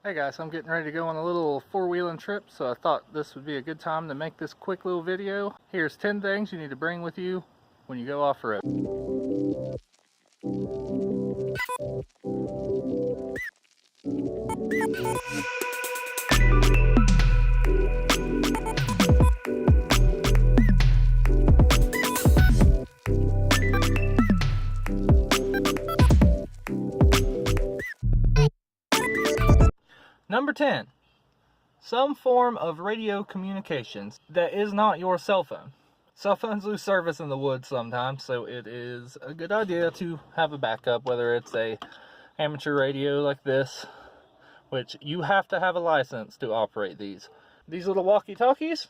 Hey guys, I'm getting ready to go on a little four-wheeling trip, so I thought this would be a good time to make this quick little video. Here's 10 things you need to bring with you when you go off-road. Number 10, some form of radio communications that is not your cell phone. Cell phones lose service in the woods sometimes, so it is a good idea to have a backup, whether it's a amateur radio like this, which you have to have a license to operate these. These little walkie-talkies,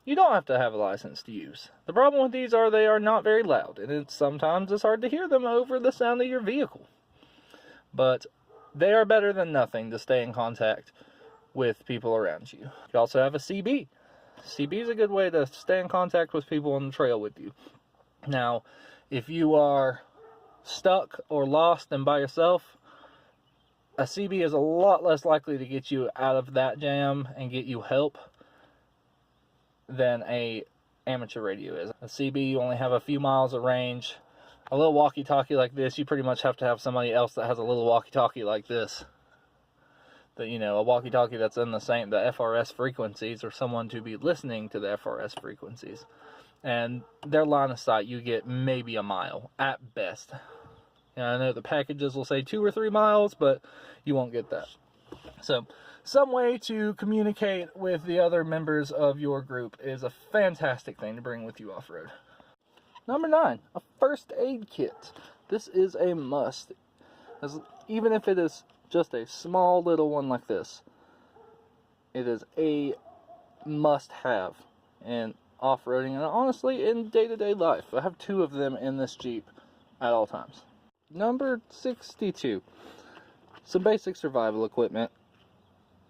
you don't have to have a license to use. The problem with these are they are not very loud, and sometimes it's hard to hear them over the sound of your vehicle. But they are better than nothing to stay in contact with people around you. You also have a CB. CB is a good way to stay in contact with people on the trail with you. Now, if you are stuck or lost and by yourself, a CB is a lot less likely to get you out of that jam and get you help than a amateur radio is. A CB, you only have a few miles of range. A little walkie-talkie like this, you pretty much have to have somebody else that has a little walkie-talkie like this. That, you know, a walkie-talkie that's in the FRS frequencies, or someone to be listening to the FRS frequencies. And their line of sight, you get maybe a mile at best. And I know the packages will say 2 or 3 miles, but you won't get that. So, some way to communicate with the other members of your group is a fantastic thing to bring with you off-road. Number 9, a first aid kit. This is a must. Even if it is just a small little one like this, it is a must-have in off-roading and honestly in day-to-day life. I have 2 of them in this Jeep at all times. Number 62, some basic survival equipment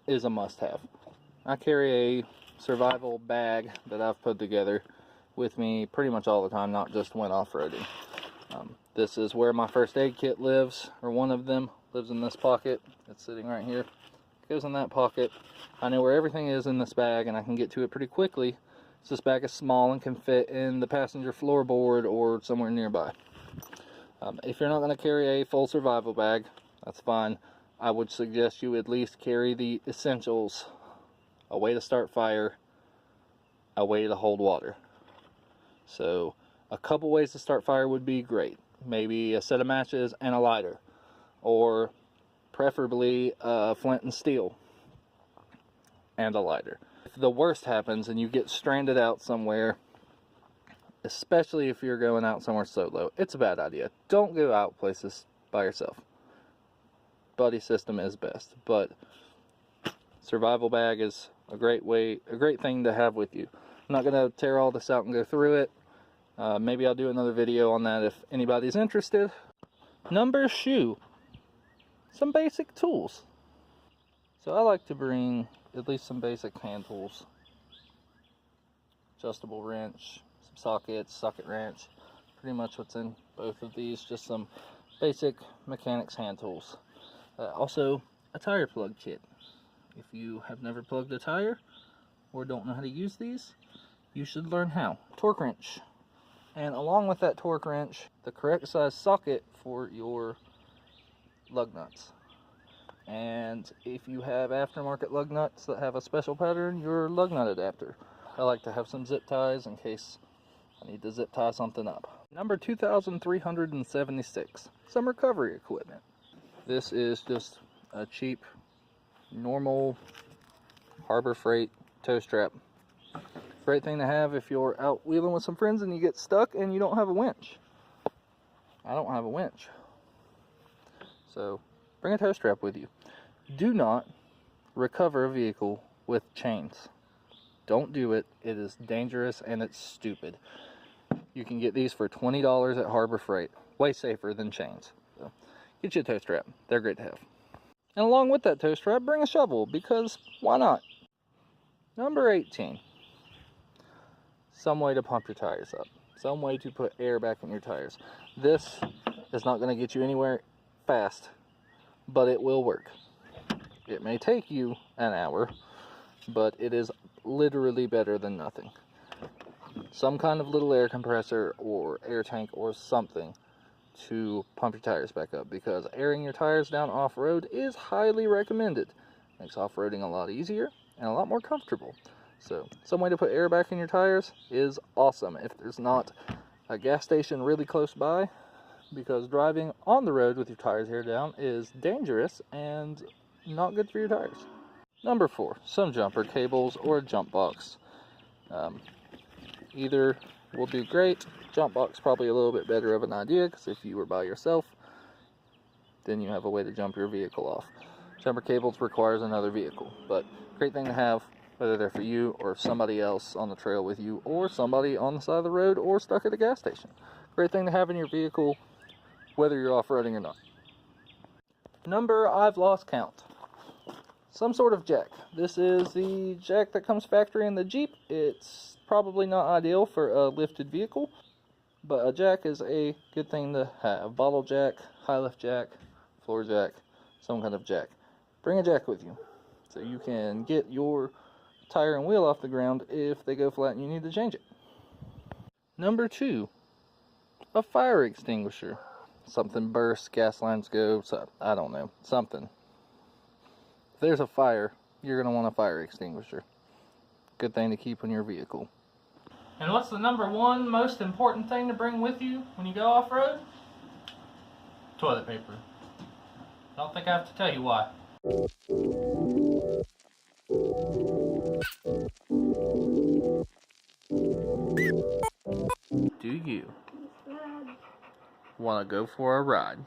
is a must-have. I carry a survival bag that I've put together with me pretty much all the time, not just when off-roading. This is where my first aid kit lives, or one of them lives in this pocket. It's sitting right here. It goes in that pocket. I know where everything is in this bag, and I can get to it pretty quickly. This bag is small and can fit in the passenger floorboard or somewhere nearby. If you're not going to carry a full survival bag, that's fine. I would suggest you at least carry the essentials: a way to start fire, a way to hold water. So a couple ways to start fire would be great. Maybe a set of matches and a lighter, or preferably flint and steel and a lighter. If the worst happens and you get stranded out somewhere, especially if you're going out somewhere solo, it's a bad idea. Don't go out places by yourself. Buddy system is best, but survival bag is a great thing to have with you. I'm not going to tear all this out and go through it. Maybe I'll do another video on that if anybody's interested. Number 2, some basic tools. So I like to bring at least some basic hand tools. Adjustable wrench, some sockets, socket wrench. Pretty much what's in both of these, just some basic mechanics hand tools. Also, a tire plug kit. If you have never plugged a tire or don't know how to use these, you should learn how. Torque wrench. And along with that torque wrench, the correct size socket for your lug nuts. And if you have aftermarket lug nuts that have a special pattern, your lug nut adapter. I like to have some zip ties in case I need to zip tie something up. Number 2376, some recovery equipment. This is just a cheap, normal Harbor Freight tow strap. Great thing to have if you're out wheeling with some friends and you get stuck and you don't have a winch. I don't have a winch. So bring a tow strap with you. Do not recover a vehicle with chains. Don't do it. It is dangerous and it's stupid. You can get these for $20 at Harbor Freight. Way safer than chains. So get you a tow strap. They're great to have. And along with that tow strap, bring a shovel, because why not? Number 18. Some way to pump your tires up. Some way to put air back in your tires. This is not going to get you anywhere fast, but it will work. It may take you an hour, but it is literally better than nothing. Some kind of little air compressor or air tank or something to pump your tires back up, because airing your tires down off-road is highly recommended. Makes off-roading a lot easier and a lot more comfortable. So some way to put air back in your tires is awesome if there's not a gas station really close by, because driving on the road with your tires aired down is dangerous and not good for your tires. Number 4, some jumper cables or a jump box. Either will do great. Jump box probably a little bit better of an idea, because if you were by yourself, then you have a way to jump your vehicle off. Jumper cables requires another vehicle, but great thing to have, whether they're for you or somebody else on the trail with you, or somebody on the side of the road or stuck at a gas station. Great thing to have in your vehicle, whether you're off-roading or not. Number, I've lost count. Some sort of jack. This is the jack that comes factory in the Jeep. It's probably not ideal for a lifted vehicle, but a jack is a good thing to have. Bottle jack, high lift jack, floor jack, some kind of jack. Bring a jack with you so you can get your tire and wheel off the ground if they go flat and you need to change it. Number 2, a fire extinguisher. Something bursts, gas lines go, so, I don't know, something. If there's a fire, you're going to want a fire extinguisher. Good thing to keep in your vehicle. And what's the number 1 most important thing to bring with you when you go off-road? Toilet paper. I don't think I have to tell you why. Do you want to go for a ride?